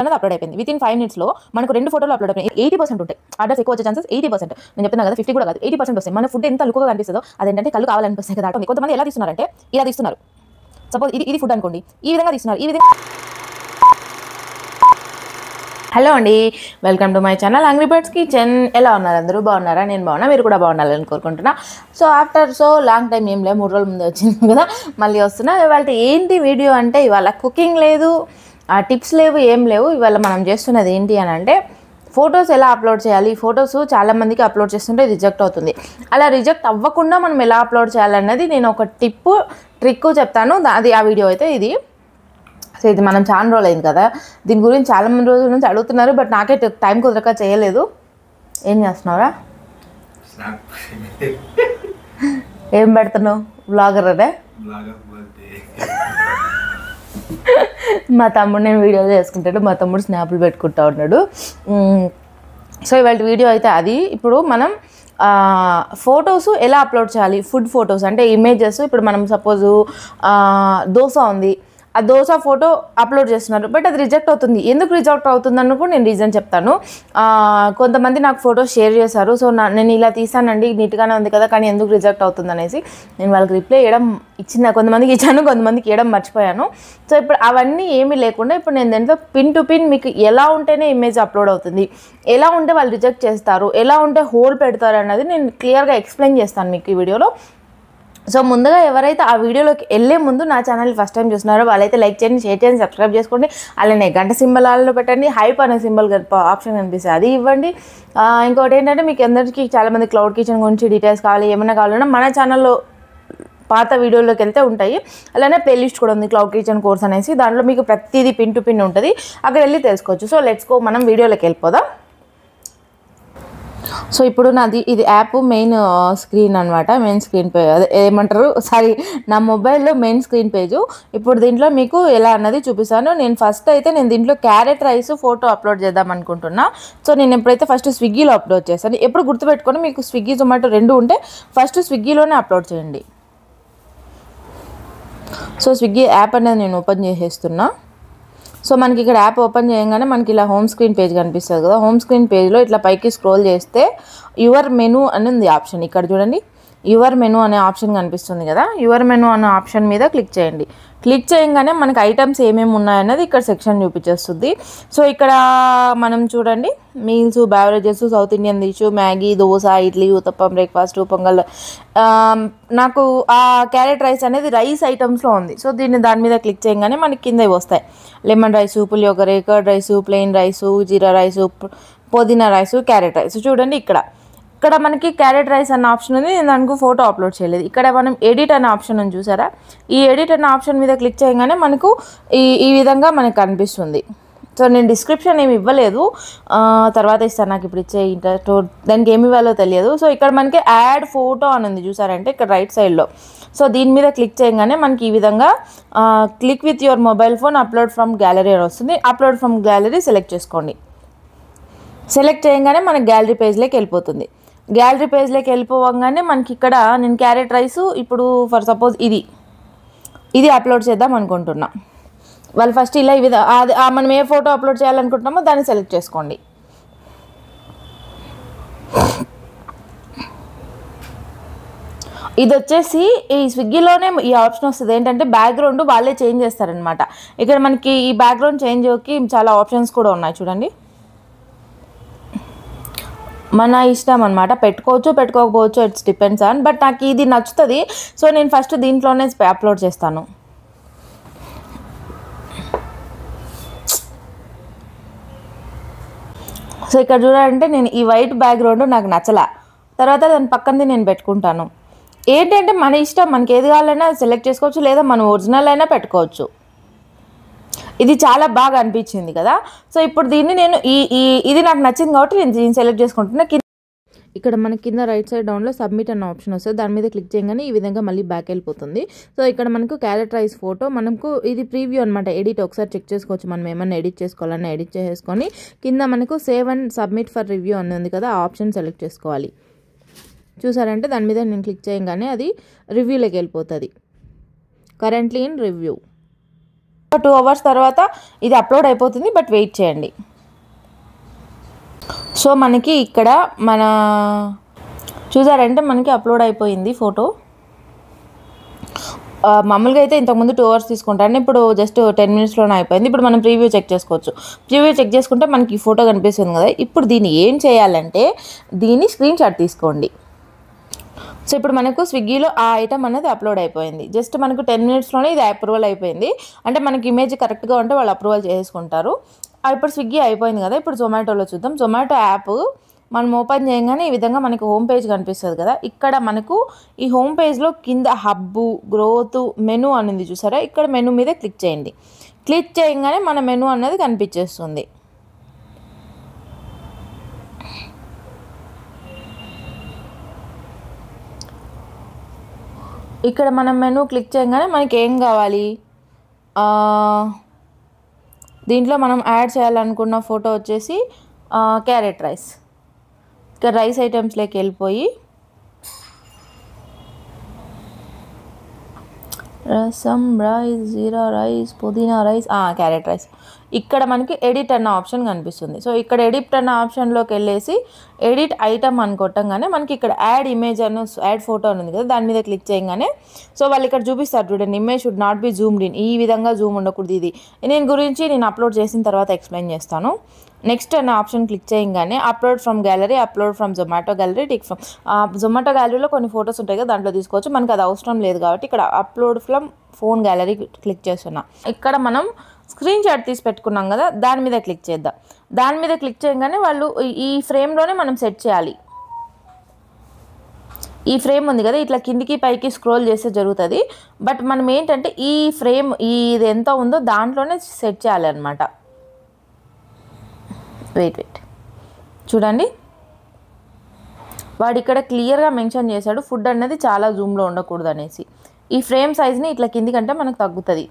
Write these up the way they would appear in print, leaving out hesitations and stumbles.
అన్నది అప్లోడ్ అయిపోయింది. With in 5 minutes లో మనకు 2 ఫోటోలు అప్లోడ్ అయిపోయి 80% ఉంటాయి. ఆర్డర్స్ ఎక్కువ వచ్చే ఛాన్సెస్ 80%. నేను చెప్తున్నా కదా 50 కూడా కాదు 80% వస్తాయి. మన ఫుడ్ ఎంత లుక్గా కనిపిస్తుందో అదేంటంటే కళ్ళు కావాలనిపిస్తాయి కదా. కొంతమంది ఎలా తీస్తున్నారంటే ఇలా తీస్తున్నారు. సపోజ్ ఇది ఫుడ్ అనుకోండి, ఈ విధంగా తీస్తున్నారు. ఈ విధంగా హలో అండి, welcome to my channel angry birds kitchen. ఎలా ఉన్నారు అందరూ? బాగున్నారా? నేను బాగున్నా, మీరు కూడా బాగుండాలని కోరుకుంటున్నా. సో ఆఫ్టర్ లాంగ్ టైం ఏం లేదు, 3 రోజుల ముందు వచ్చింది కదా, మళ్ళీ వస్తున్నా. ఇవాళ ఏంటి వీడియో అంటే ఇవాళ కుకింగ్ లేదు, టిప్స్ లేవు, ఏం లేవు. ఇవాళ మనం చేస్తున్నది ఏంటి అని అంటే ఫొటోస్ ఎలా అప్లోడ్ చేయాలి. ఫొటోస్ చాలామందికి అప్లోడ్ చేస్తుంటే రిజెక్ట్ అవుతుంది. అలా రిజెక్ట్ అవ్వకుండా మనం ఎలా అప్లోడ్ చేయాలన్నది నేను ఒక ట్రిక్ చెప్తాను. అది ఆ వీడియో అయితే ఇది. సో ఇది మనం చాలా రోజులు అయింది కదా, దీని గురించి చాలా మంది రోజుల నుంచి అడుగుతున్నారు. బట్ నాకే టైం కుదరక చేయలేదు. ఏం చేస్తున్నావురా? ఏం పెడుతున్నావు? బ్లాగర్ అదే. మా తమ్ముడు నేను వీడియోలు చేసుకుంటాడు, మా తమ్ముడు స్నాప్లు పెట్టుకుంటా ఉన్నాడు. సో ఇవాళ వీడియో అయితే అది. ఇప్పుడు మనం ఫొటోస్ ఎలా అప్లోడ్ చేయాలి, ఫుడ్ ఫొటోస్ అంటే ఇమేజెస్. ఇప్పుడు మనం సపోజు దోశ ఉంది, ఆ దోశ ఫోటో అప్లోడ్ చేస్తున్నారు, బట్ అది రిజెక్ట్ అవుతుంది. ఎందుకు రిజెక్ట్ అవుతుందని కూడా నేను రీజన్ చెప్తాను. కొంతమంది నాకు ఫోటోస్ షేర్ చేశారు. సో నేను ఇలా తీసానండి, నీట్గానే ఉంది కదా, కానీ ఎందుకు రిజెక్ట్ అవుతుంది అనేసి నేను వాళ్ళకి రిప్లై కొంతమందికి ఇచ్చాను, కొంతమందికి ఇవ్వడం మర్చిపోయాను. సో ఇప్పుడు అవన్నీ ఏమీ లేకుండా ఇప్పుడు నేను దాంట్లో పిన్ టు పిన్ మీకు ఎలా ఉంటేనే ఇమేజ్ అప్లోడ్ అవుతుంది, ఎలా ఉంటే వాళ్ళు రిజెక్ట్ చేస్తారు, ఎలా ఉంటే హోల్డ్ పెడతారు అన్నది నేను క్లియర్గా ఎక్స్ప్లెయిన్ చేస్తాను మీకు ఈ వీడియోలో. సో ముందుగా ఎవరైతే ఆ వీడియోలోకి వెళ్ళే ముందు నా ఛానల్ ఫస్ట్ టైం చూస్తున్నారో వాళ్ళైతే లైక్ చేయండి, షేర్ చేయండి, సబ్స్క్రైబ్ చేసుకోండి. అలానే గంట సింబల్ ఆల్లో పెట్టండి, హైప్ అనే సింబల్ ఆప్షన్ కనిపిస్తుంది, అది ఇవ్వండి. ఇంకోటి ఏంటంటే మీకు అందరికీ చాలామంది క్లౌడ్ కిచెన్ గురించి డీటెయిల్స్ కావాలి, ఏమైనా కావాలన్నా మన ఛానల్లో పాత వీడియోలోకి వెళ్తే ఉంటాయి. అలానే ప్లేలిస్ట్ కూడా ఉంది, క్లౌడ్ కిచెన్ కోర్స్ అనేసి. దాంట్లో మీకు ప్రతిదీ పిన్ టు పిన్ ఉంటుంది, అక్కడ వెళ్ళి తెలుసుకోవచ్చు. సో లెట్స్ గో, మనం వీడియోలోకి వెళ్ళిపోదాం. సో ఇప్పుడు ఇది యాప్ మెయిన్ స్క్రీన్ అనమాట, మెయిన్ స్క్రీన్ పేజ్, అదే ఏమంటారు, సారీ, నా మొబైల్లో మెయిన్ స్క్రీన్ పేజు. ఇప్పుడు దీంట్లో మీకు ఎలా అన్నది చూపిస్తాను. నేను ఫస్ట్ అయితే దీంట్లో క్యారెట్ రైస్ ఫోటో అప్లోడ్ చేద్దాం అనుకుంటున్నా. సో నేను ఎప్పుడైతే ఫస్ట్ స్విగ్గీలో అప్లోడ్ చేస్తాను, ఎప్పుడు గుర్తుపెట్టుకొని మీకు స్విగ్గీ జొమాటో రెండు ఉంటే ఫస్ట్ స్విగ్గీలోనే అప్లోడ్ చేయండి. సో స్విగ్గీ యాప్ అనేది నేను ఓపెన్ చేసేస్తున్నా. సో మనకి ఇక్కడ యాప్ ఓపెన్ చేయగానే మనకి ఇలా హోమ్ స్క్రీన్ పేజ్ కనిపిస్తుంది కదా. హోమ్ స్క్రీన్ పేజ్లో ఇట్లా పైకి స్క్రోల్ చేస్తే యువర్ మెనూ అని ఉంది ఆప్షన్. ఇక్కడ చూడండి, యువర్ మెనూ అనే ఆప్షన్ కనిపిస్తుంది కదా. యువర్ మెనూ అనే ఆప్షన్ మీద క్లిక్ చేయండి. క్లిక్ చేయగానే మనకి ఐటమ్స్ ఏమేమి ఉన్నాయన్నది ఇక్కడ సెక్షన్ చూపించేస్తుంది. సో ఇక్కడ మనం చూడండి, meals, beverages, south Indian dish, Maggi, dosa, idli, uttapam, breakfast, pongal. నాకు ఆ క్యారెట్ రైస్ అనేది రైస్ ఐటమ్స్లో ఉంది. సో దాని మీద క్లిక్ చేయగానే మనకి కింద వస్తాయి: lemon rice, puliyogare, curd rice, plain rice, jeera rice, pudina rice, carrot rice. చూడండి ఇక్కడ మనకి క్యారెట్ రైస్ అన్న ఆప్షన్ ఉంది. నేను దానికి ఫోటో అప్లోడ్ చేయలేదు. ఇక్కడ మనం ఎడిట్ అనే ఆప్షన్ ఉంది, చూసారా? ఈ ఎడిట్ అనే ఆప్షన్ మీద క్లిక్ చేయగానే మనకు ఈ విధంగా మనకు కనిపిస్తుంది. సో నేను డిస్క్రిప్షన్ ఏమి ఇవ్వలేదు, తర్వాత ఇస్తాను. నాకు ఇప్పుడు ఇచ్చే ఇంట్రెస్ట్ దానికి ఏమి ఇవ్వాలో తెలియదు. సో ఇక్కడ మనకి యాడ్ ఫోటో అని ఉంది, చూసారంటే ఇక్కడ రైట్ సైడ్లో. సో దీని మీద క్లిక్ చేయగానే మనకి ఈ విధంగా click with your mobile phone upload from gallery అని వస్తుంది. అప్లోడ్ ఫ్రమ్ గ్యాలరీ సెలెక్ట్ చేసుకోండి. సెలెక్ట్ చేయగానే మనకి గ్యాలరీ పేజ్లోకి వెళ్ళిపోతుంది. గ్యాలరీ పేజ్లోకి వెళ్ళిపోగానే మనకి ఇక్కడ నేను క్యారెట్ రైస్ ఇప్పుడు ఫర్ సపోజ్ ఇది అప్లోడ్ చేద్దాం అనుకుంటున్నా. వాళ్ళు ఫస్ట్ ఇలా మనం ఏ ఫోటో అప్లోడ్ చేయాలనుకుంటున్నామో దాన్ని సెలెక్ట్ చేసుకోండి. ఇది వచ్చేసి ఈ స్విగ్గీలోనే ఈ ఆప్షన్ వస్తుంది. ఏంటంటే బ్యాక్గ్రౌండ్ వాళ్ళే చేంజ్ చేస్తారనమాట. ఇక్కడ మనకి ఈ బ్యాక్గ్రౌండ్ చేంజ్కి చాలా ఆప్షన్స్ కూడా ఉన్నాయి, చూడండి. మన ఇష్టం అనమాట, పెట్టుకోవచ్చు, పెట్టుకోకపోవచ్చు, ఇట్స్ డిపెండ్స్ ఆన్. బట్ నాకు ఇది నచ్చుతుంది. సో నేను ఫస్ట్ దీంట్లోనే అప్లోడ్ చేస్తాను. సో ఇక్కడ చూడాలంటే నేను ఈ వైట్ బ్యాక్గ్రౌండ్ నాకు నచ్చలా, తర్వాత దాని పక్కనది నేను పెట్టుకుంటాను. ఏంటంటే మన ఇష్టం, మనకి ఏది కావాలన్నా సెలెక్ట్ చేసుకోవచ్చు, లేదా మనం ఒరిజినల్ అయినా పెట్టుకోవచ్చు. ఇది చాలా బాగా అనిపించింది కదా. సో ఇప్పుడు దీన్ని నేను ఇది నాకు నచ్చింది కాబట్టి నేను దీన్ని సెలెక్ట్ చేసుకుంటున్నా. ఇక్కడ మనకి కింద రైట్ సైడ్ డౌన్లో సబ్మిట్ అన్న ఆప్షన్ వస్తుంది. దాని మీద క్లిక్ చేయగానే ఈ విధంగా మళ్ళీ బ్యాక్ వెళ్ళిపోతుంది. సో ఇక్కడ మనకు క్యారెట్ రైస్ ఫోటో, మనకు ఇది ప్రీవ్యూ అనమాట, ఎడిట్ ఒకసారి చెక్ చేసుకోవచ్చు. మనం ఏమన్నా ఎడిట్ చేసుకోవాలన్నా ఎడిట్ చేసుకొని కింద మనకు save and submit for review అని ఉంది కదా, ఆ ఆప్షన్ సెలెక్ట్ చేసుకోవాలి. చూసారంటే దాని మీద నేను క్లిక్ చేయగానే అది రివ్యూలోకి వెళ్ళిపోతుంది. Currently in review. ఒక 2 అవర్స్ తర్వాత ఇది అప్లోడ్ అయిపోతుంది, బట్ వెయిట్ చేయండి. సో మనకి ఇక్కడ చూసారంటే మనకి అప్లోడ్ అయిపోయింది ఫోటో. మామూలుగా అయితే ఇంతకుముందు 2 అవర్స్ తీసుకుంటాను, ఇప్పుడు జస్ట్ 10 మినిట్స్లోనే అయిపోయింది. ఇప్పుడు మనం ప్రీవ్యూ చెక్ చేసుకోవచ్చు. ప్రీవ్యూ చెక్ చేసుకుంటే మనకి ఈ ఫోటో కనిపిస్తుంది కదా. ఇప్పుడు దీన్ని ఏం చేయాలంటే దీన్ని స్క్రీన్ షాట్ తీసుకోండి. సో ఇప్పుడు మనకు స్విగ్గీలో ఆ ఐటమ్ అనేది అప్లోడ్ అయిపోయింది. జస్ట్ మనకు 10 మినిట్స్లోనే ఇది అప్రూవల్ అయిపోయింది. అంటే మనకి ఇమేజ్ కరెక్ట్గా ఉంటే వాళ్ళు అప్రూవల్ చేసుకుంటారు. ఇప్పుడు స్విగ్గీ అయిపోయింది కదా. ఇప్పుడు జొమాటోలో చూద్దాం. జొమాటో యాప్ మనం ఓపెన్ చేయగానే ఈ విధంగా మనకు హోమ్ పేజ్ కనిపిస్తుంది కదా. ఇక్కడ మనకు ఈ హోమ్ పేజ్లో కింద హబ్బు, గ్రోత్, మెనూ అనేది చూసారా. ఇక్కడ మెనూ మీద క్లిక్ చేయండి. క్లిక్ చేయగానే మన మెనూ అనేది కనిపించేస్తుంది. ఇక్కడ మనం మెనూ క్లిక్ చేయగానే మనకి ఏం కావాలి, దీంట్లో మనం యాడ్ చేయాలనుకున్న ఫోటో వచ్చేసి క్యారెట్ రైస్. ఇక్కడ రైస్ ఐటమ్స్లోకి వెళ్ళిపోయి రసం రైస్, జీరా రైస్, పుదీనా రైస్, క్యారెట్ రైస్. ఇక్కడ మనకి ఎడిట్ అన్న ఆప్షన్ కనిపిస్తుంది. సో ఇక్కడ ఎడిట్ అన్న ఆప్షన్లోకి వెళ్ళేసి ఎడిట్ ఐటమ్ అని కొట్టంగానే మనకి ఇక్కడ యాడ్ ఇమేజ్ అని యాడ్ ఫోటో అని ఉంది కదా, దాని మీద క్లిక్ చేయగానే సో వాళ్ళు ఇక్కడ చూపిస్తారు చూడండి, image should not be zoomed in. ఈ విధంగా జూమ్ ఉండకూడదు. ఇది నేను అప్లోడ్ చేసిన తర్వాత ఎక్స్ప్లెయిన్ చేస్తాను. నెక్స్ట్ అనే ఆప్షన్ క్లిక్ చేయగానే upload from gallery, upload from Zomato gallery, tick from Zomato గ్యాలరీలో కొన్ని ఫొటోస్ ఉంటాయి కదా, దాంట్లో తీసుకోవచ్చు. మనకు అది అవసరం లేదు కాబట్టి ఇక్కడ upload from phone gallery click చేస్తున్నా. ఇక్కడ మనం స్క్రీన్ షాట్ తీసి పెట్టుకున్నాం కదా, దాని మీద క్లిక్ చేద్దాం. దాని మీద క్లిక్ చేయగానే వాళ్ళు ఈ ఫ్రేమ్లోనే మనం సెట్ చేయాలి. ఈ ఫ్రేమ్ ఉంది కదా, ఇట్లా కిందికి పైకి స్క్రోల్ చేస్తే జరుగుతుంది. బట్ మనం ఏంటంటే ఈ ఫ్రేమ్ ఇది ఎంత ఉందో దాంట్లోనే సెట్ చేయాలి అనమాట. వెయిట్ చూడండి, వాడు ఇక్కడ క్లియర్గా మెన్షన్ చేశాడు ఫుడ్ అనేది చాలా జూమ్లో ఉండకూడదు అనేసి. ఈ ఫ్రేమ్ సైజ్ని ఇట్లా కిందికంటే మనకు తగ్గుతుంది.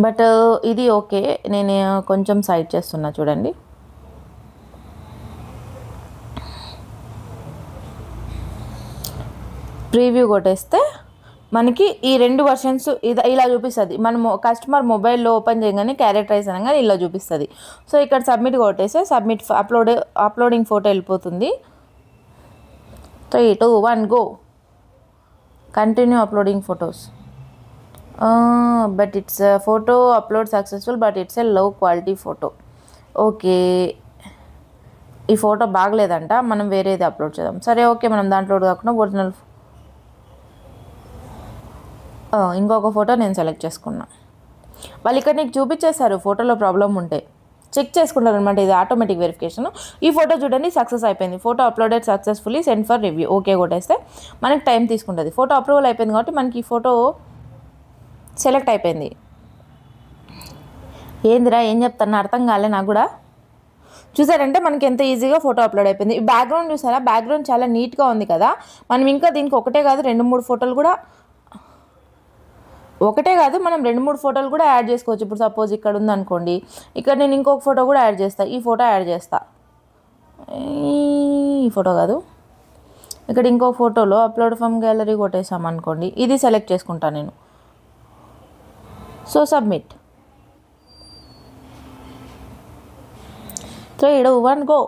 బట్ ఇది ఓకే, నేను కొంచెం సైడ్ చేస్తున్నా చూడండి. ప్రీవ్యూ కొట్టేస్తే మనకి ఈ 2 వర్షన్స్ ఇలా చూపిస్తుంది. మనము కస్టమర్ మొబైల్లో ఓపెన్ చేయగానే క్యారెట్ రైస్ అనగానే ఇలా చూపిస్తుంది. సో ఇక్కడ సబ్మిట్ కొట్టేస్తే సబ్మిట్ అప్లోడింగ్ ఫోటో వెళ్ళిపోతుంది. 3, 2, 1 go. Continue uploading photos. But it's photo upload successful, but it's a లో క్వాలిటీ ఫోటో. ఓకే, ఈ ఫోటో బాగలేదంట, మనం వేరేది అప్లోడ్ చేద్దాం. సరే ఓకే, మనం దాంట్లో కాకుండా ఒరిజినల్ ఇంకొక ఫోటో నేను సెలెక్ట్ చేసుకున్నా. వాళ్ళు ఇక్కడ నీకు చూపించేస్తారు ఫోటోలో ప్రాబ్లం ఉంటే చెక్ చేసుకుంటారు అనమాట. ఇది ఆటోమేటిక్ వెరిఫికేషన్. ఈ ఫోటో చూడండి సక్సెస్ అయిపోయింది. Photo uploaded successfully, send for review. Okay కొట్టేస్తే మనకి టైం తీసుకుంటుంది. ఫోటో అప్రూవల్ అయిపోయింది కాబట్టి మనకి ఈ ఫోటో సెలెక్ట్ అయిపోయింది. ఏందిరా ఏం చెప్తాను అర్థం కాలే నాకు కూడా. చూసారంటే మనకి ఎంత ఈజీగా ఫోటో అప్లోడ్ అయిపోయింది. ఈ బ్యాక్గ్రౌండ్ చూసారా, బ్యాక్గ్రౌండ్ చాలా నీట్గా ఉంది కదా. మనం ఇంకా దీనికి ఒకటే కాదు 2-3 ఫోటోలు కూడా మనం 2-3 ఫోటోలు కూడా యాడ్ చేసుకోవచ్చు. ఇప్పుడు సపోజ్ ఇక్కడ ఉందనుకోండి, ఇక్కడ నేను ఇంకొక ఫోటో కూడా యాడ్ చేస్తాను. ఈ ఫోటో యాడ్ చేస్తా, ఈ ఫోటో కాదు, ఇక్కడ ఇంకో ఫోటోలో అప్లోడ్ ఫ్రమ్ గ్యాలరీ కొట్టేసామనుకోండి, ఇది సెలెక్ట్ చేసుకుంటాను నేను. So submit. 3, 2, 1 go.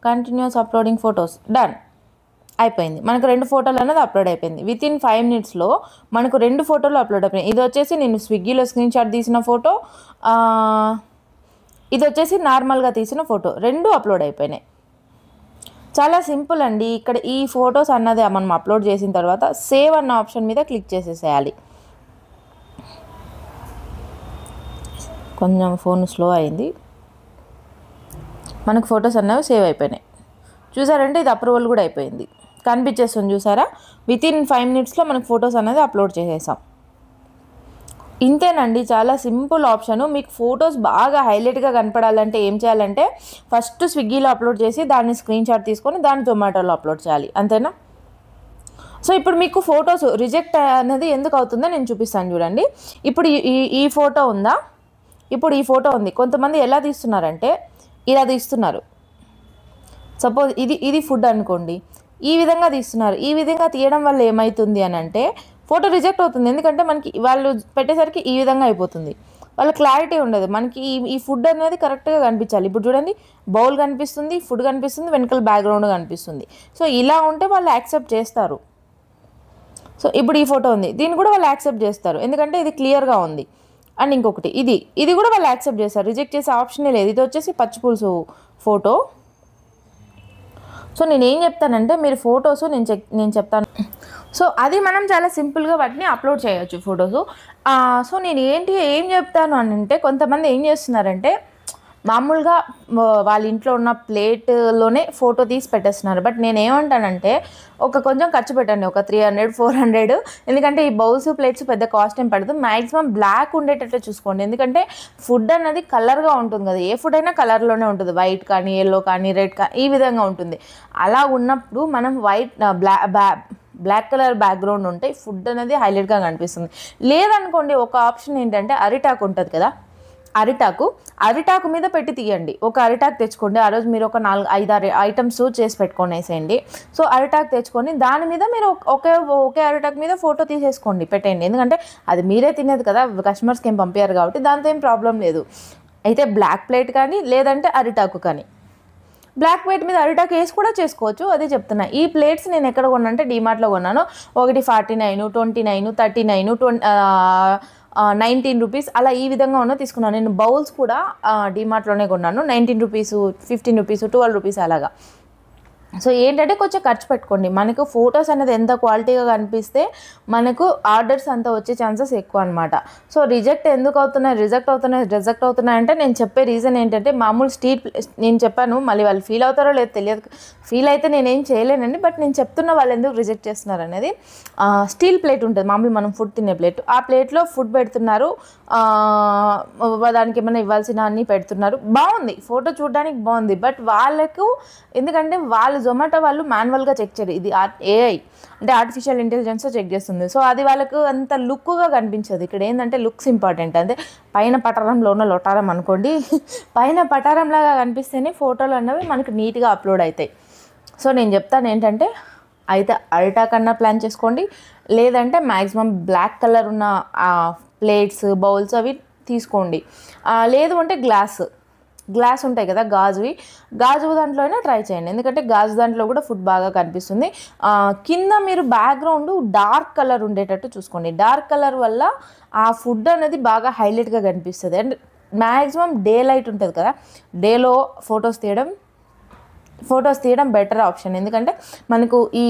Continuous uploading photos. Done అయిపోయింది. మనకు 2 ఫోటోలు అనేది అప్లోడ్ అయిపోయింది. వితిన్ 5 మినిట్స్లో మనకు 2 ఫోటోలు అప్లోడ్ అయిపోయినాయి. ఇది వచ్చేసి నేను స్విగ్గీలో స్క్రీన్ షాట్ తీసిన ఫోటో, ఇది వచ్చేసి నార్మల్గా తీసిన ఫోటో, 2 అప్లోడ్ అయిపోయినాయి. చాలా సింపుల్ అండి. ఇక్కడ ఈ ఫొటోస్ అన్నది మనం అప్లోడ్ చేసిన తర్వాత సేవ్ అన్న ఆప్షన్ మీద క్లిక్ చేసేసేయాలి. కొంచెం ఫోన్ స్లో అయింది. మనకు ఫొటోస్ అన్నవి సేవ్ అయిపోయినాయి. చూసారంటే ఇది అప్రూవల్ కూడా అయిపోయింది, కనిపించేస్తుంది చూసారా. వితిన్ 5 మినిట్స్లో మనకు ఫొటోస్ అనేది అప్లోడ్ చేసేసాం. ఇంతేనండి, చాలా సింపుల్ ఆప్షను. మీకు ఫొటోస్ బాగా హైలైట్గా కనపడాలంటే ఏం చేయాలంటే ఫస్ట్ స్విగ్గీలో అప్లోడ్ చేసి దాన్ని స్క్రీన్ షాట్ తీసుకొని దాన్ని జొమాటోలో అప్లోడ్ చేయాలి, అంతేనా. సో ఇప్పుడు మీకు ఫొటోస్ రిజెక్ట్ అనేది ఎందుకు అవుతుందో నేను చూపిస్తాను చూడండి. ఇప్పుడు ఈ ఫోటో ఉందా, ఇప్పుడు ఈ ఫోటో ఉంది. కొంతమంది ఎలా తీస్తున్నారంటే ఇలా తీస్తున్నారు. సపోజ్ ఇది ఫుడ్ అనుకోండి, ఈ విధంగా తీస్తున్నారు. ఈ విధంగా తీయడం వల్ల ఏమవుతుంది అని అంటే ఫోటో రిజెక్ట్ అవుతుంది. ఎందుకంటే మనకి వాళ్ళు పెట్టేసరికి ఈ విధంగా అయిపోతుంది, వాళ్ళ క్లారిటీ ఉండదు. మనకి ఈ ఫుడ్ అనేది కరెక్ట్గా కనిపించాలి. ఇప్పుడు చూడండి, బౌల్ కనిపిస్తుంది, ఫుడ్ కనిపిస్తుంది, వెనకాల బ్యాక్గ్రౌండ్ కనిపిస్తుంది. సో ఇలా ఉంటే వాళ్ళు యాక్సెప్ట్ చేస్తారు. సో ఇప్పుడు ఈ ఫోటో ఉంది, దీన్ని కూడా వాళ్ళు యాక్సెప్ట్ చేస్తారు, ఎందుకంటే ఇది క్లియర్గా ఉంది. అండ్ ఇంకొకటి ఇది కూడా వాళ్ళు యాక్సెప్ట్ చేస్తారు, రిజెక్ట్ చేసే ఆప్షనే లేదు. ఇది వచ్చేసి పచ్చిపులుసు ఫోటో. సో నేను ఏం చెప్తానంటే, మీరు ఫొటోస్ నేను చెప్తాను. సో అది మనం చాలా సింపుల్గా వాటిని అప్లోడ్ చేయొచ్చు ఫొటోస్. సో నేను ఏం చెప్తాను అని అంటే, కొంతమంది ఏం చేస్తున్నారంటే మామూలుగా వాళ్ళ ఇంట్లో ఉన్న ప్లేట్లోనే ఫోటో తీసి పెట్టేస్తున్నారు. బట్ నేను ఏమంటానంటే, కొంచెం ఖర్చు పెట్టండి, ఒక 300-400. ఎందుకంటే ఈ బౌల్స్ ప్లేట్స్ పెద్ద కాస్ట్ ఏం పడదు. మ్యాక్సిమం బ్లాక్ ఉండేటట్టు చూసుకోండి, ఎందుకంటే ఫుడ్ అన్నది కలర్గా ఉంటుంది కదా, ఏ ఫుడ్ అయినా కలర్లోనే ఉంటుంది, వైట్ కానీ ఎల్లో కానీ రెడ్ కానీ ఈ విధంగా ఉంటుంది. అలా ఉన్నప్పుడు మనం బ్లాక్ కలర్ బ్యాక్గ్రౌండ్ ఉంటే ఫుడ్ అనేది హైలైట్గా కనిపిస్తుంది. లేదనుకోండి, ఒక ఆప్షన్ ఏంటంటే అరిటాకు ఉంటుంది కదా, అరిటాకు మీద పెట్టి తీయండి. ఒక అరిటాకు తెచ్చుకోండి, ఆ రోజు మీరు ఒక 4-5-6 ఐటమ్స్ చేసి పెట్టుకొని వేసేయండి. సో అరిటాకు తెచ్చుకొని దాని మీద మీరు ఒకే అరిటాకు మీద ఫోటో తీసేసుకోండి, పెట్టండి. ఎందుకంటే అది మీరే తినేది కదా, కస్టమర్స్కి ఏం పంపించారు కాబట్టి దాంతో ఏం ప్రాబ్లం లేదు. అయితే బ్లాక్ ప్లేట్ కానీ లేదంటే అరిటాకు కానీ, బ్లాక్ ప్లేట్ మీద అరిటాకు వేసి కూడా చేసుకోవచ్చు, అదే చెప్తున్నా. ఈ ప్లేట్స్ నేను ఎక్కడ కొన్నా అంటే డీమార్ట్లో కొన్నాను. ఒకటి 49, 29, 39, 19 రూపీస్ అలా ఈ విధంగా ఉన్న తీసుకున్నాను. నేను బౌల్స్ కూడా డీమార్ట్లోనే కొన్నాను, 19 రూపీస్, 15 రూపీస్, 12 రూపీస్ అలాగా. సో ఏంటంటే కొంచెం ఖర్చు పెట్టుకోండి. మనకు ఫొటోస్ అనేది ఎంత క్వాలిటీగా కనిపిస్తే మనకు ఆర్డర్స్ అంత వచ్చే ఛాన్సెస్ ఎక్కువ అనమాట. సో రిజెక్ట్ అవుతున్నాయి అంటే నేను చెప్పే రీజన్ ఏంటంటే, మామూలు నేను చెప్పాను, మళ్ళీ వాళ్ళు ఫీల్ అవుతారో లేదో తెలియదు. ఫీల్ అయితే నేనేం చేయలేనండి, బట్ నేను చెప్తున్న వాళ్ళు ఎందుకు రిజెక్ట్ చేస్తున్నారు అనేది. స్టీల్ ప్లేట్ ఉంటుంది మామూలు మనం ఫుడ్ తినే ప్లేట్, ఆ ప్లేట్లో ఫుడ్ పెడుతున్నారు, దానికి ఏమైనా ఇవ్వాల్సిన అన్నీ పెడుతున్నారు, బాగుంది, ఫోటో చూడడానికి బాగుంది. బట్ వాళ్ళకు ఎందుకంటే వాళ్ళు జొమాటో వాళ్ళు మాన్యువల్గా చెక్ చేయరు, ఇది ఏఐ అంటే ఆర్టిఫిషియల్ ఇంటెలిజెన్స్తో చెక్ చేస్తుంది. సో అది వాళ్ళకు అంత లుక్గా కనిపించదు. ఇక్కడ ఏంటంటే లుక్స్ ఇంపార్టెంట్. అంటే పైన పటారంలో ఉన్న లొటారం అనుకోండి, పైన పటారంలాగా కనిపిస్తేనే ఫోటోలు అన్నవి మనకు నీట్గా అప్లోడ్ అవుతాయి. సో నేను చెప్తాను ఏంటంటే, అయితే అరిటా కన్నా ప్లాన్ చేసుకోండి, లేదంటే మ్యాక్సిమం బ్లాక్ కలర్ ఉన్న ప్లేట్స్ బౌల్స్ అవి తీసుకోండి. లేదు అంటే గ్లాస్ ఉంటాయి కదా, గాజు దాంట్లోనే ట్రై చేయండి, ఎందుకంటే గాజు దాంట్లో కూడా ఫుడ్ బాగా కనిపిస్తుంది. కింద మీరు బ్యాక్గ్రౌండ్ డార్క్ కలర్ ఉండేటట్టు చూసుకోండి. డార్క్ కలర్ వల్ల ఆ ఫుడ్ అనేది బాగా హైలైట్గా కనిపిస్తుంది. అండ్ మ్యాక్సిమం డే లైట్ ఉంటుంది కదా, డేలో ఫొటోస్ తీయడం బెటర్ ఆప్షన్. ఎందుకంటే మనకు ఈ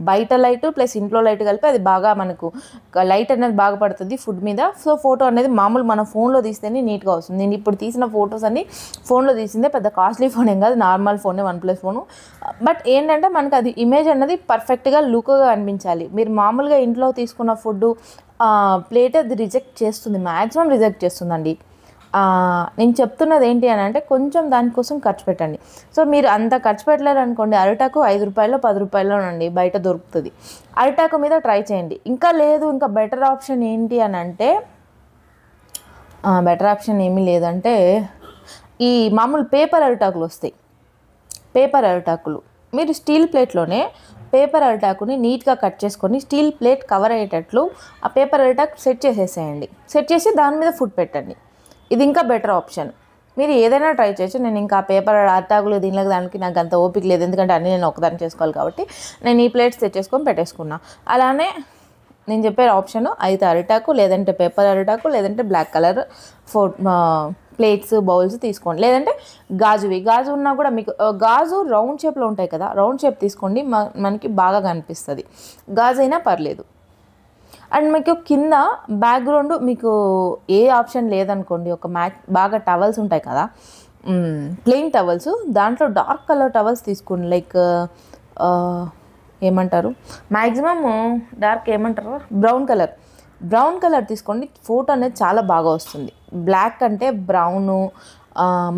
బయట లైట్ ప్లస్ ఇంట్లో లైట్ కలిపి అది బాగా మనకు లైట్ అనేది బాగా పడుతుంది ఫుడ్ మీద. సో ఫోటో అనేది మామూలు మన ఫోన్లో తీస్తేనే నీట్గా వస్తుంది. నేను ఇప్పుడు తీసిన ఫొటోస్ అన్ని ఫోన్లో తీసిందే, పెద్ద కాస్ట్లీ ఫోన్ ఏం కాదు, నార్మల్ ఫోనే, OnePlus ఫోను. బట్ ఏంటంటే మనకు అది ఇమేజ్ అనేది పర్ఫెక్ట్గా లుక్గా కనిపించాలి. మీరు మామూలుగా ఇంట్లో తీసుకున్న ఫుడ్ ప్లేట్ అది రిజెక్ట్ చేస్తుంది, మ్యాక్సిమం రిజెక్ట్ చేస్తుందండి. నేను చెప్తున్నది ఏంటి అని అంటే, కొంచెం దానికోసం ఖర్చు పెట్టండి. సో మీరు అంత ఖర్చు పెట్టలేరు అనుకోండి, అరిటాకు 5 రూపాయలు 10 రూపాయలోనండి బయట దొరుకుతుంది, అరిటాకు మీద ట్రై చేయండి. ఇంకా బెటర్ ఆప్షన్ ఏంటి అని అంటే, బెటర్ ఆప్షన్ ఏమీ లేదంటే ఈ మామూలు పేపర్ అరిటాకులు వస్తాయి. పేపర్ అరిటాకులు మీరు స్టీల్ ప్లేట్లోనే పేపర్ అరిటాకుని నీట్గా కట్ చేసుకొని స్టీల్ ప్లేట్ కవర్ అయ్యేటట్లు ఆ పేపర్ అరిటాకు సెట్ చేసేసేయండి. సెట్ చేసి దాని మీద ఫుడ్ పెట్టండి. ఇది ఇంకా బెటర్ ఆప్షన్. మీరు ఏదైనా ట్రై చేయొచ్చు. నేను ఇంకా పేపర్ అరిటాకులు దానికి నాకు అంత ఓపిక లేదు, ఎందుకంటే అన్నీ నేను ఒకదాన్ని చేసుకోవాలి కాబట్టి నేను ఈ ప్లేట్స్ తెచ్చేసుకొని పెట్టేసుకున్నా. అలానే నేను చెప్పే ఆప్షన్ అయితే అరిటాకు, లేదంటే పేపర్ అరిటాకు, లేదంటే బ్లాక్ కలర్ ప్లేట్స్ బౌల్స్ తీసుకోండి. లేదంటే గాజు ఉన్నా కూడా, మీకు గాజు రౌండ్ షేప్లో ఉంటాయి కదా, రౌండ్ షేప్ తీసుకోండి, మనకి బాగా కనిపిస్తుంది. గాజు అయినా పర్లేదు. అండ్ మీకు కింద బ్యాక్గ్రౌండ్ మీకు ఏ ఆప్షన్ లేదనుకోండి, బాగా టవల్స్ ఉంటాయి కదా, ప్లెయిన్ టవల్స్, దాంట్లో డార్క్ కలర్ టవల్స్ తీసుకోండి. లైక్ ఏమంటారు, మ్యాక్సిమం డార్క్ ఏమంటారు, బ్రౌన్ కలర్ తీసుకోండి. ఫోటో అనేది చాలా బాగా వస్తుంది. బ్లాక్ అంటే బ్రౌను,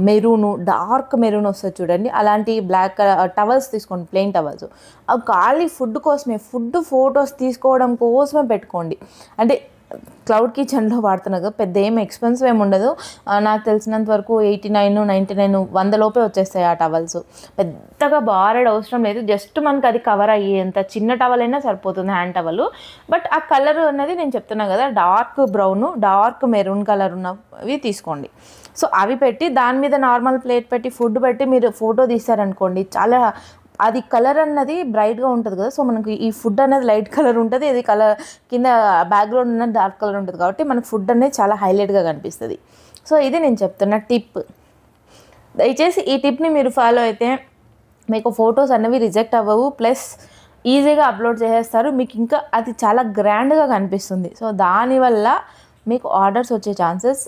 మెరూను, డార్క్ మెరూన్ వస్తుంది చూడండి, అలాంటి బ్లాక్ టవల్స్ తీసుకోండి, ప్లెయిన్ టవల్స్. అవి ఖాళీ ఫుడ్ కోసమే, ఫోటోస్ తీసుకోవడం కోసమే పెట్టుకోండి. అంటే క్లౌడ్ కిచెన్లో వాడుతున్నా కదా, పెద్ద ఏం ఎక్స్పెన్సివ్ ఏమి ఉండదు. నాకు తెలిసినంత వరకు 89, 99, 100 లోపే వచ్చేస్తాయి ఆ టవల్స్. పెద్దగా బారెడ్ అవసరం లేదు, జస్ట్ మనకు అది కవర్ అయ్యేంత చిన్న టవల్ అయినా సరిపోతుంది, హ్యాండ్ టవల్. బట్ ఆ కలర్ అనేది నేను చెప్తున్నా కదా, dark brown, dark maroon colour ఉన్నవి తీసుకోండి. సో అవి పెట్టి దాని మీద నార్మల్ ప్లేట్ పెట్టి ఫుడ్ పెట్టి మీరు ఫోటో తీస్తారనుకోండి, చాలా అది కలర్ అన్నది బ్రైట్గా ఉంటుంది కదా. సో మనకి ఈ ఫుడ్ అనేది లైట్ కలర్ ఉంటుంది, ఇది కలర్ కింద బ్యాక్గ్రౌండ్ ఉన్నది డార్క్ కలర్ ఉంటుంది, కాబట్టి మనకు ఫుడ్ అనేది చాలా హైలైట్గా కనిపిస్తుంది. సో ఇది నేను చెప్తున్న టిప్. దయచేసి ఈ టిప్ని మీరు ఫాలో అయితే మీకు ఫొటోస్ అనేవి రిజెక్ట్ అవ్వవు, ప్లస్ ఈజీగా అప్లోడ్ చేసేస్తారు, మీకు ఇంకా అది చాలా గ్రాండ్గా కనిపిస్తుంది. సో దానివల్ల మీకు ఆర్డర్స్ వచ్చే ఛాన్సెస్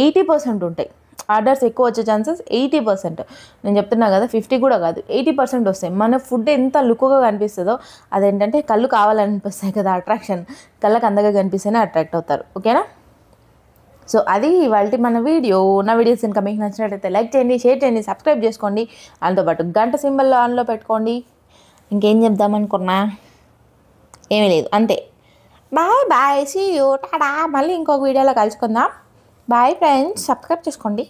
80% ఉంటాయి. ఆర్డర్స్ ఎక్కువ వచ్చే ఛాన్సెస్ 80%. నేను చెప్తున్నా కదా, 50 కూడా కాదు, 80% వస్తాయి. మన ఫుడ్ ఎంత లుక్గా కనిపిస్తుందో, అదేంటంటే కళ్ళు కావాలనిపిస్తాయి కదా, అట్రాక్షన్, కళ్ళకి అందగా కనిపిస్తేనే అట్రాక్ట్ అవుతారు. ఓకేనా? సో అది ఇవాళ మన వీడియో. నా వీడియోస్ ఇంకా మీకు నచ్చినట్లయితే లైక్ చేయండి, షేర్ చేయండి, సబ్స్క్రైబ్ చేసుకోండి, దాంతోపాటు గంట సింబల్ ఆన్లో పెట్టుకోండి. ఇంకేం చెప్దామనుకున్నా, ఏమీ లేదు, అంతే. Bye bye, see you, ta-ta. మళ్ళీ ఇంకొక వీడియోలో కలుసుకుందాం. బాయ్ ఫ్రెండ్స్, సబ్స్క్రైబ్ చేసుకోండి.